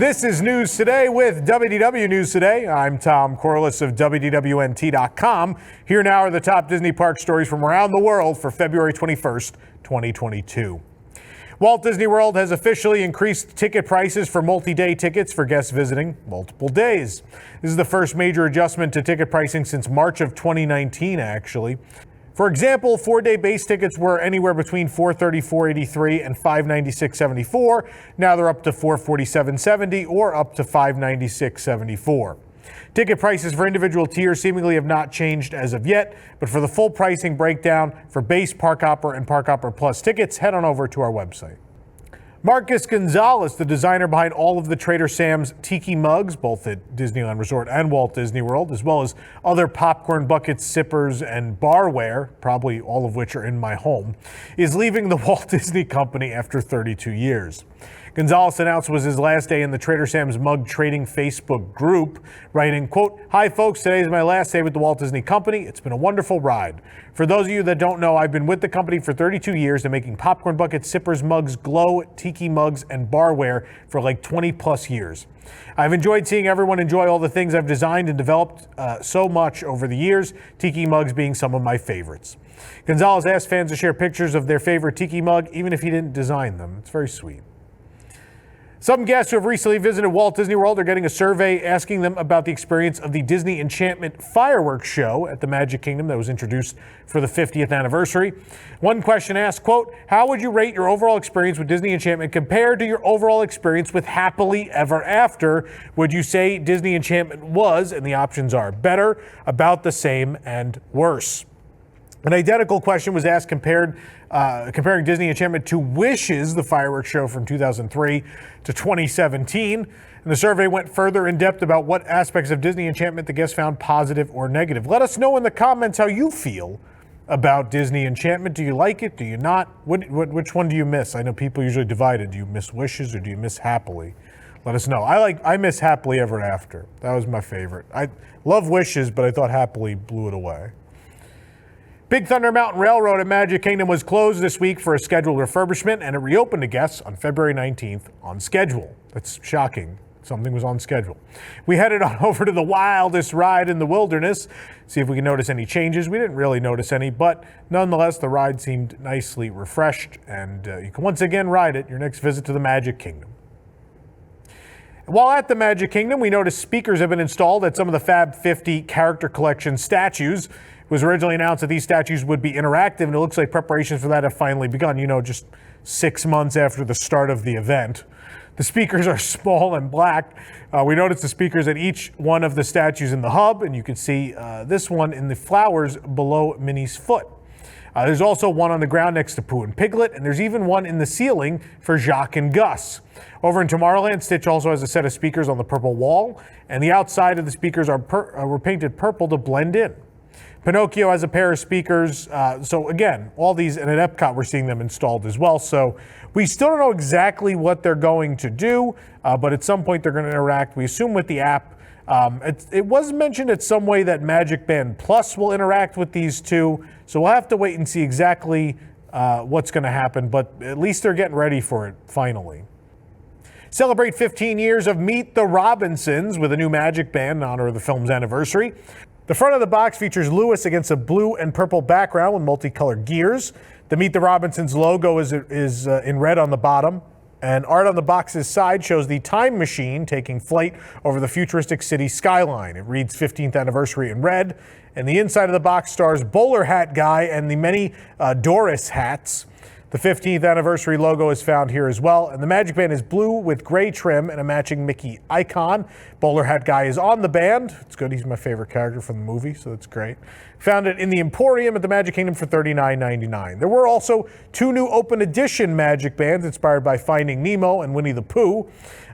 This is News Today with WDW News Today. I'm Tom Corless of WDWNT.com. Here now are the top Disney park stories from around the world for February 21st, 2022. Walt Disney World has officially increased ticket prices for multi-day tickets for guests visiting multiple days. This is the first major adjustment to ticket pricing since March of 2019, actually. For example, 4-day base tickets were anywhere between $434.83 and $596.74. Now they're up to $447.70 or up to $596.74. Ticket prices for individual tiers seemingly have not changed as of yet, but for the full pricing breakdown for base Park Hopper and Park Hopper Plus tickets, head on over to our website. Marcus Gonzalez, the designer behind all of the Trader Sam's tiki mugs, both at Disneyland Resort and Walt Disney World, as well as other popcorn buckets, sippers, and barware, probably all of which are in my home, is leaving the Walt Disney Company after 32 years. Gonzalez announced it was his last day in the Trader Sam's mug trading Facebook group, writing, quote, "Hi folks, today is my last day with the Walt Disney Company. It's been a wonderful ride. For those of you that don't know, I've been with the company for 32 years and making popcorn buckets, sippers, mugs, glow, tiki mugs, and barware for like 20 plus years. I've enjoyed seeing everyone enjoy all the things I've designed and developed so much over the years, tiki mugs being some of my favorites." Gonzalez asked fans to share pictures of their favorite tiki mug, even if he didn't design them. It's very sweet. Some guests who have recently visited Walt Disney World are getting a survey asking them about the experience of the Disney Enchantment fireworks show at the Magic Kingdom that was introduced for the 50th anniversary. One question asked, quote, "How would you rate your overall experience with Disney Enchantment compared to your overall experience with Happily Ever After? Would you say Disney Enchantment was," and the options are better, about the same, and worse. An identical question was asked comparing Disney Enchantment to Wishes, the fireworks show from 2003 to 2017. And the survey went further in depth about what aspects of Disney Enchantment the guests found positive or negative. Let us know in the comments how you feel about Disney Enchantment. Do you like it? Do you not? Which one do you miss? I know people usually divided. Do you miss Wishes or do you miss Happily? Let us know. I miss Happily Ever After. That was my favorite. I love Wishes, but I thought Happily blew it away. Big Thunder Mountain Railroad at Magic Kingdom was closed this week for a scheduled refurbishment, and it reopened to guests on February 19th on schedule. That's shocking. Something was on schedule. We headed on over to the wildest ride in the wilderness, see if we can notice any changes. We didn't really notice any, but nonetheless, the ride seemed nicely refreshed, and you can once again ride it your next visit to the Magic Kingdom. While at the Magic Kingdom, we noticed speakers have been installed at some of the Fab 50 character collection statues. It was originally announced that these statues would be interactive, and it looks like preparations for that have finally begun, just 6 months after the start of the event. The speakers are small and black. We noticed the speakers at each one of the statues in the hub, and you can see this one in the flowers below Minnie's foot. There's also one on the ground next to Pooh and Piglet, and there's even one in the ceiling for Jacques and Gus. Over in Tomorrowland, Stitch also has a set of speakers on the purple wall, and the outside of the speakers were painted purple to blend in. Pinocchio has a pair of speakers. So again, all these, and at EPCOT we're seeing them installed as well. So we still don't know exactly what they're going to do, but at some point they're going to interact, we assume, with the app. It was mentioned in some way that MagicBand Plus will interact with these two. So we'll have to wait and see exactly what's going to happen, but at least they're getting ready for it finally. Celebrate 15 years of Meet the Robinsons with a new MagicBand in honor of the film's anniversary. The front of the box features Lewis against a blue and purple background with multicolored gears. The Meet the Robinsons logo is in red on the bottom, and art on the box's side shows the time machine taking flight over the futuristic city skyline. It reads 15th anniversary in red, and the inside of the box stars Bowler Hat Guy and the many Doris hats. The 15th anniversary logo is found here as well, and the MagicBand is blue with gray trim and a matching Mickey icon. Bowler Hat Guy is on the band. It's good. He's my favorite character from the movie, so that's great. Found it in the Emporium at the Magic Kingdom for $39.99. There were also 2 new open edition MagicBands inspired by Finding Nemo and Winnie the Pooh.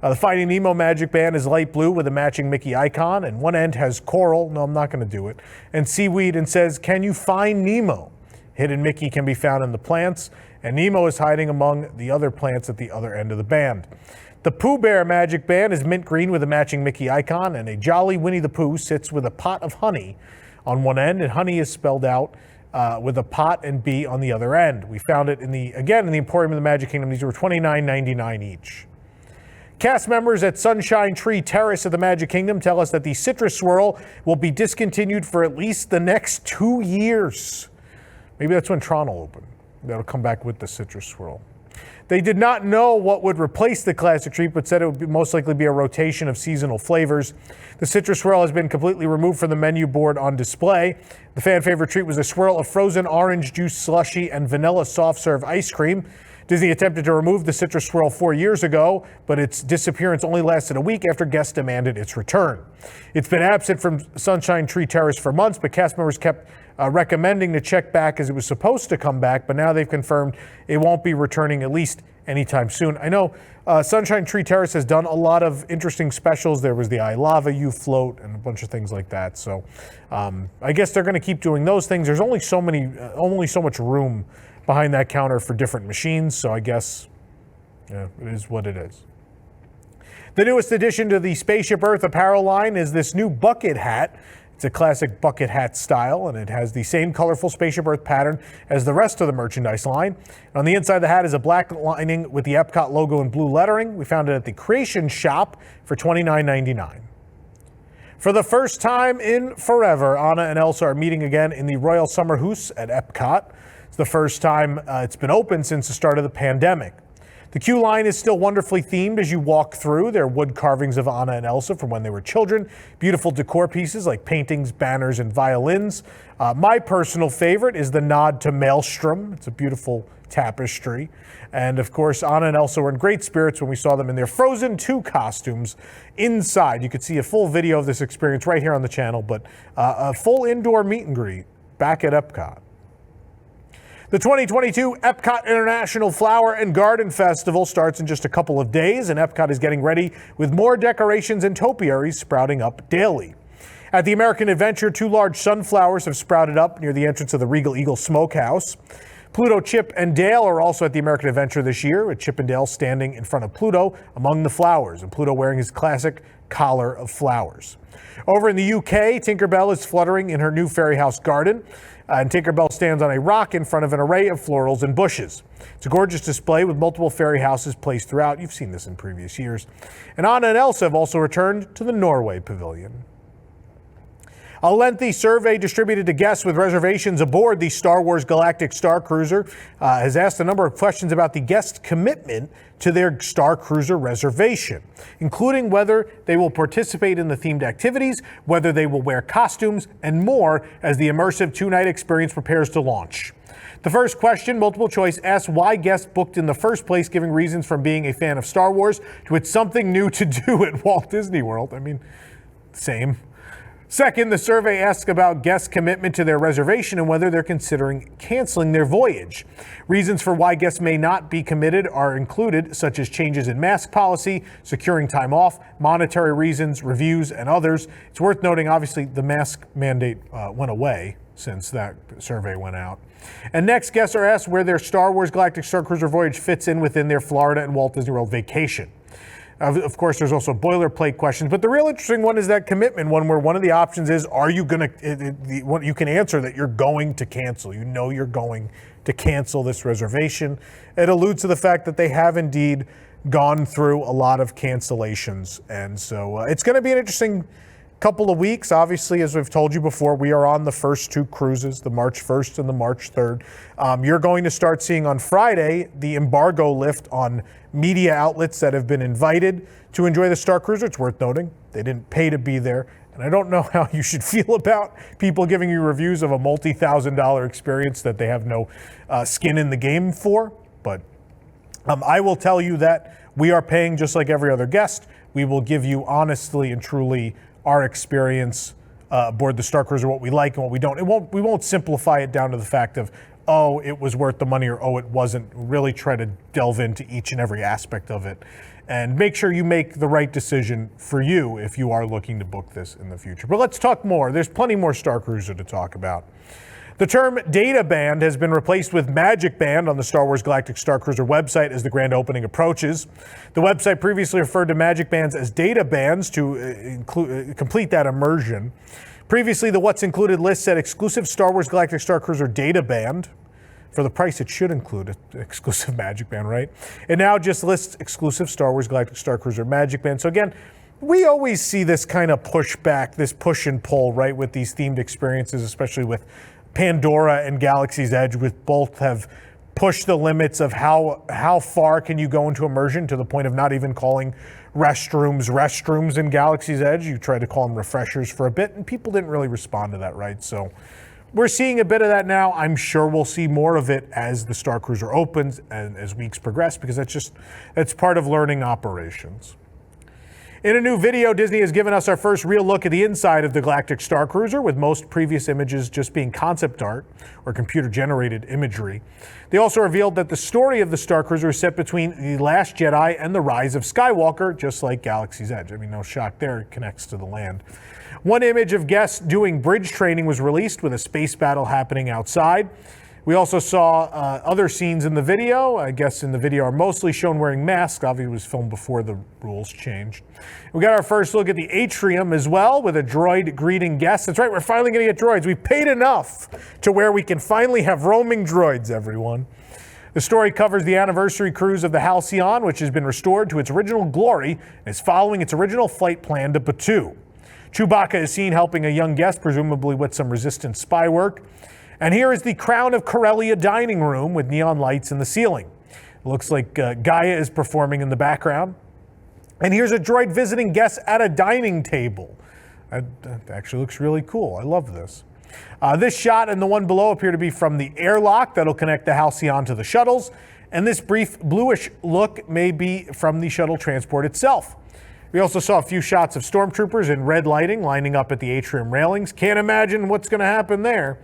The Finding Nemo MagicBand is light blue with a matching Mickey icon, and one end has coral, no, I'm not going to do it, and seaweed, and says, "Can you find Nemo?" Hidden Mickey can be found in the plants, and Nemo is hiding among the other plants at the other end of the band. The Pooh Bear MagicBand is mint green with a matching Mickey icon, and a jolly Winnie the Pooh sits with a pot of honey on one end, and honey is spelled out with a pot and B on the other end. We found it in the Emporium of the Magic Kingdom. These were $29.99 each. Cast members at Sunshine Tree Terrace at the Magic Kingdom tell us that the Citrus Swirl will be discontinued for at least the next 2 years. Maybe that's when Tron will open. That'll come back with the Citrus Swirl. They did not know what would replace the classic treat, but said it would most likely be a rotation of seasonal flavors. The Citrus Swirl has been completely removed from the menu board on display. The fan favorite treat was a swirl of frozen orange juice slushy and vanilla soft serve ice cream. Disney attempted to remove the Citrus Swirl 4 years ago, but its disappearance only lasted a week after guests demanded its return. It's been absent from Sunshine Tree Terrace for months, but cast members kept recommending to check back as it was supposed to come back, but now they've confirmed it won't be returning at least anytime soon. I know Sunshine Tree Terrace has done a lot of interesting specials. There was the I Lava You float and a bunch of things like that. So I guess they're going to keep doing those things. There's only so much room behind that counter for different machines. So I guess it is what it is. The newest addition to the Spaceship Earth apparel line is this new bucket hat. It's a classic bucket hat style, and it has the same colorful Spaceship Earth pattern as the rest of the merchandise line. On the inside of the hat is a black lining with the EPCOT logo in blue lettering. We found it at the Creation Shop for $29.99. For the first time in forever, Anna and Elsa are meeting again in the Royal Sommerhus at EPCOT. It's the first time it's been open since the start of the pandemic. The queue line is still wonderfully themed as you walk through. There are wood carvings of Anna and Elsa from when they were children, beautiful decor pieces like paintings, banners, and violins. My personal favorite is the nod to Maelstrom. It's a beautiful tapestry. And of course, Anna and Elsa were in great spirits when we saw them in their Frozen 2 costumes inside. You could see a full video of this experience right here on the channel, but a full indoor meet and greet back at EPCOT. The 2022 EPCOT International Flower and Garden Festival starts in just a couple of days, and EPCOT is getting ready with more decorations and topiaries sprouting up daily. At the American Adventure, 2 large sunflowers have sprouted up near the entrance of the Regal Eagle Smokehouse. Pluto, Chip, and Dale are also at the American Adventure this year, with Chip and Dale standing in front of Pluto among the flowers, and Pluto wearing his classic collar of flowers. Over in the UK, Tinkerbell is fluttering in her new fairy house garden, and Tinkerbell stands on a rock in front of an array of florals and bushes. It's a gorgeous display with multiple fairy houses placed throughout. You've seen this in previous years. And Anna and Elsa have also returned to the Norway Pavilion. A lengthy survey distributed to guests with reservations aboard the Star Wars Galactic Starcruiser has asked a number of questions about the guest commitment to their Starcruiser reservation, including whether they will participate in the themed activities, whether they will wear costumes, and more as the immersive 2-night experience prepares to launch. The first question, multiple choice, asks why guests booked in the first place, giving reasons from being a fan of Star Wars to it's something new to do at Walt Disney World. I mean, same. Second, the survey asks about guests' commitment to their reservation and whether they're considering canceling their voyage. Reasons for why guests may not be committed are included, such as changes in mask policy, securing time off, monetary reasons, reviews, and others. It's worth noting, obviously, the mask mandate went away since that survey went out. And next, guests are asked where their Star Wars Galactic Starcruiser voyage fits in within their Florida and Walt Disney World vacation. Of course, there's also boilerplate questions, but the real interesting one is that commitment one, where one of the options is, are you going to, you can answer that you're going to cancel. You know you're going to cancel this reservation. It alludes to the fact that they have indeed gone through a lot of cancellations. And so it's going to be an interesting couple of weeks. Obviously, as we've told you before, we are on the first 2 cruises, the March 1st and the March 3rd. You're going to start seeing on Friday the embargo lift on media outlets that have been invited to enjoy the Starcruiser. It's worth noting they didn't pay to be there. And I don't know how you should feel about people giving you reviews of a multi-$1,000 experience that they have no skin in the game for. But I will tell you that we are paying just like every other guest. We will give you honestly and truly our experience aboard the Starcruiser, what we like and what we don't. We won't simplify it down to the fact of, oh, it was worth the money or oh, it wasn't. Really try to delve into each and every aspect of it and make sure you make the right decision for you if you are looking to book this in the future. But let's talk more. There's plenty more Starcruiser to talk about. The term Databand has been replaced with MagicBand on the Star Wars Galactic Starcruiser website as the grand opening approaches. The website previously referred to MagicBands as Databands to complete that immersion. Previously, the What's Included list said exclusive Star Wars Galactic Starcruiser Databand. For the price, it should include an exclusive MagicBand, right? It now just lists exclusive Star Wars Galactic Starcruiser MagicBand. So again, we always see this kind of pushback, this push and pull, right, with these themed experiences, especially with Pandora and Galaxy's Edge, which both have pushed the limits of how far can you go into immersion, to the point of not even calling restrooms in Galaxy's Edge. You tried to call them refreshers for a bit, and people didn't really respond to that, right? So we're seeing a bit of that now. I'm sure we'll see more of it as the Starcruiser opens and as weeks progress, because that's part of learning operations. In a new video, Disney has given us our first real look at the inside of the Galactic Starcruiser, with most previous images just being concept art or computer-generated imagery. They also revealed that the story of the Starcruiser is set between The Last Jedi and The Rise of Skywalker, just like Galaxy's Edge. I mean, no shock there, it connects to the land. One image of guests doing bridge training was released, with a space battle happening outside. We also saw other scenes in the video. I guess in the video are mostly shown wearing masks. Obviously, it was filmed before the rules changed. We got our first look at the atrium as well, with a droid greeting guests. That's right, we're finally going to get droids. We've paid enough to where we can finally have roaming droids, everyone. The story covers the anniversary cruise of the Halcyon, which has been restored to its original glory and is following its original flight plan to Batuu. Chewbacca is seen helping a young guest, presumably with some resistance spy work. And here is the Crown of Corellia dining room with neon lights in the ceiling. It looks like Gaia is performing in the background. And here's a droid visiting guests at a dining table. That actually looks really cool. I love this. This shot and the one below appear to be from the airlock that'll connect the Halcyon to the shuttles. And this brief bluish look may be from the shuttle transport itself. We also saw a few shots of stormtroopers in red lighting lining up at the atrium railings. Can't imagine what's going to happen there.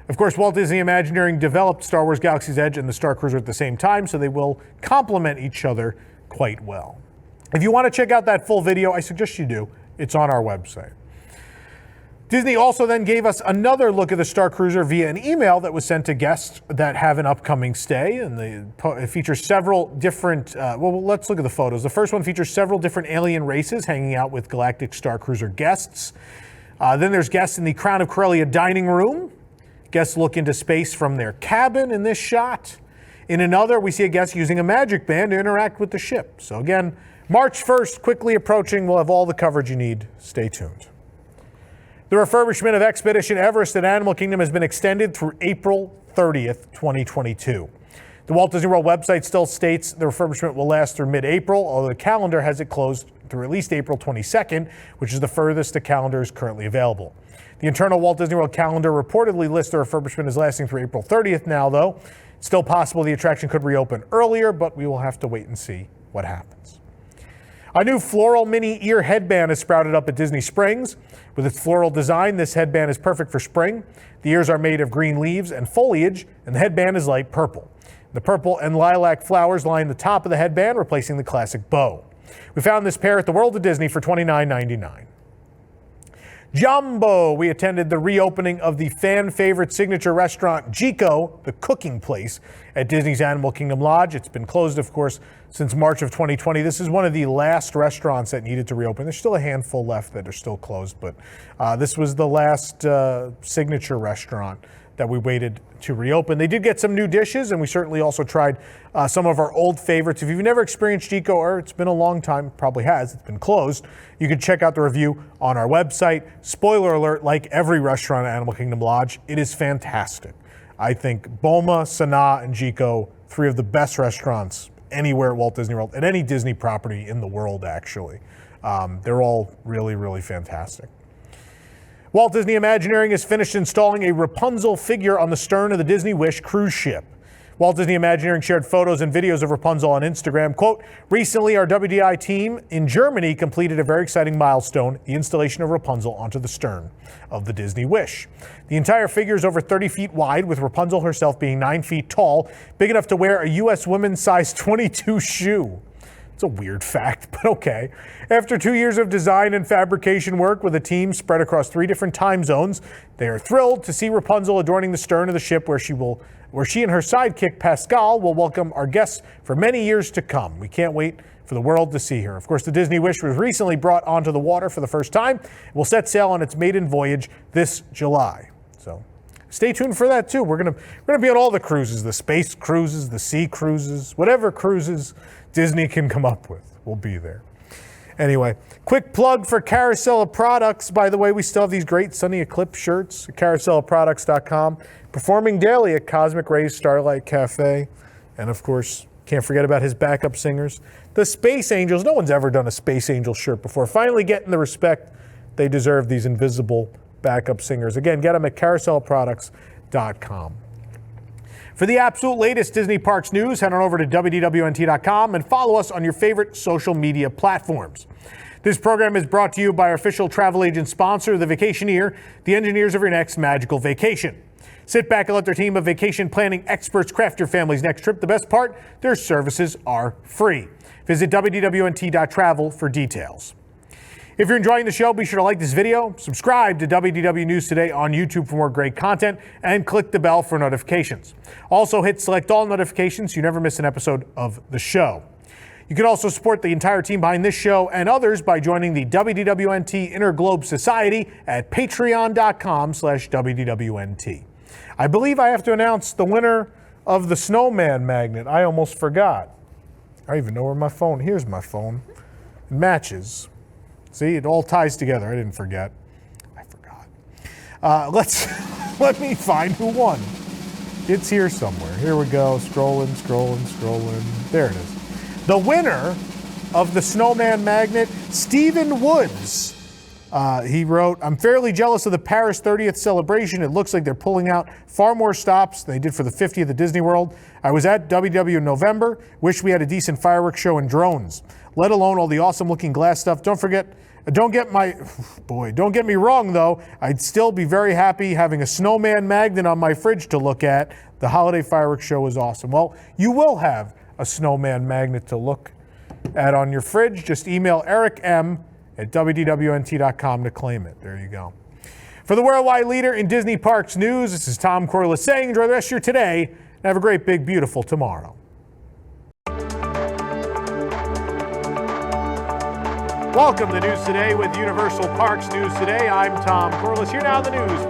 Of course, Walt Disney Imagineering developed Star Wars Galaxy's Edge and the Starcruiser at the same time, so they will complement each other quite well. If you want to check out that full video, I suggest you do. It's on our website. Disney also then gave us another look at the Starcruiser via an email that was sent to guests that have an upcoming stay, and it features several different, well, let's look at the photos. The first one features several different alien races hanging out with Galactic Starcruiser guests. Then there's guests in the Crown of Corellia dining room. Guests look into space from their cabin in this shot. In another, we see a guest using a MagicBand to interact with the ship. So again, March 1st, quickly approaching. We'll have all the coverage you need. Stay tuned. The refurbishment of Expedition Everest at Animal Kingdom has been extended through April 30th, 2022. The Walt Disney World website still states the refurbishment will last through mid-April, although the calendar has it closed through at least April 22nd, which is the furthest the calendar is currently available. The internal Walt Disney World calendar reportedly lists the refurbishment as lasting through April 30th now, though. It's still possible the attraction could reopen earlier, but we will have to wait and see what happens. A new floral Minnie ear headband has sprouted up at Disney Springs. With its floral design, this headband is perfect for spring. The ears are made of green leaves and foliage, and the headband is light purple. The purple and lilac flowers line the top of the headband, replacing the classic bow. We found this pair at the World of Disney for $29.99. Jumbo, we attended the reopening of the fan favorite signature restaurant Jiko, the cooking place at Disney's Animal Kingdom Lodge. It's been closed, of course, since March of 2020. This is one of the last restaurants that needed to reopen. There's still a handful left that are still closed, but this was the last signature restaurant that we waited to reopen. They did get some new dishes, and we certainly also tried some of our old favorites. If you've never experienced Jiko, or it's been a long time, probably has, it's been closed, you can check out the review on our website. Spoiler alert, like every restaurant at Animal Kingdom Lodge, it is fantastic. I think Boma, Sanaa, and Jiko, three of the best restaurants anywhere at Walt Disney World, at any Disney property in the world, actually. They're all really, really fantastic. Walt Disney Imagineering has finished installing a Rapunzel figure on the stern of the Disney Wish cruise ship. Walt Disney Imagineering shared photos and videos of Rapunzel on Instagram. Quote, recently our WDI team in Germany completed a very exciting milestone, the installation of Rapunzel onto the stern of the Disney Wish. The entire figure is over 30 feet wide, with Rapunzel herself being 9 feet tall, big enough to wear a U.S. women's size 22 shoe. It's a weird fact, but okay. After 2 years of design and fabrication work with a team spread across 3 different time zones, they are thrilled to see Rapunzel adorning the stern of the ship, where she and her sidekick Pascal will welcome our guests for many years to come. We can't wait for the world to see her. Of course, the Disney Wish was recently brought onto the water for the first time. It will set sail on its maiden voyage this July. So Stay tuned for that too. We're gonna be on all the cruises, the space cruises, the sea cruises, whatever cruises Disney can come up with. We'll be there. Anyway, quick plug for Carousel of Products. By the way, we still have these great Sunny Eclipse shirts at carouselofproducts.com. Performing daily at Cosmic Rays Starlight Cafe. And of course, can't forget about his backup singers. The Space Angels. No one's ever done a Space Angel shirt before. Finally getting the respect they deserve, these invisible backup singers. Again, get them at carouselofproducts.com. For the absolute latest Disney Parks news, head on over to WDWNT.com and follow us on your favorite social media platforms. This program is brought to you by our official travel agent sponsor, The Vacationeer, the engineers of your next magical vacation. Sit back and let their team of vacation planning experts craft your family's next trip. The best part, their services are free. Visit WDWNT.travel for details. If you're enjoying the show, be sure to like this video, subscribe to WDW News Today on YouTube for more great content, and click the bell for notifications. Also hit select all notifications so you never miss an episode of the show. You can also support the entire team behind this show and others by joining the WDWNT Interglobe Society at patreon.com/WDWNT. I believe I have to announce the winner of the snowman magnet. I almost forgot. I don't even know where my phone, here's my phone. It matches. See, it all ties together. I didn't forget. I forgot. Let me find who won. It's here somewhere. Here we go. Scrolling. There it is. The winner of the snowman magnet, Stephen Woods. He wrote, I'm fairly jealous of the Paris 30th celebration. It looks like they're pulling out far more stops than they did for the 50th at Disney World. I was at WW in November. Wish we had a decent fireworks show and drones, let alone all the awesome looking glass stuff. Don't get me wrong though. I'd still be very happy having a snowman magnet on my fridge to look at. The holiday fireworks show was awesome. Well, you will have a snowman magnet to look at on your fridge. Just email Eric M. at WDWNT.com to claim it. There you go. For the worldwide leader in Disney Parks news, this is Tom Corless saying enjoy the rest of your today and have a great, big, beautiful tomorrow. Welcome to News Today with Universal Parks News Today. I'm Tom Corless. Here now in the news.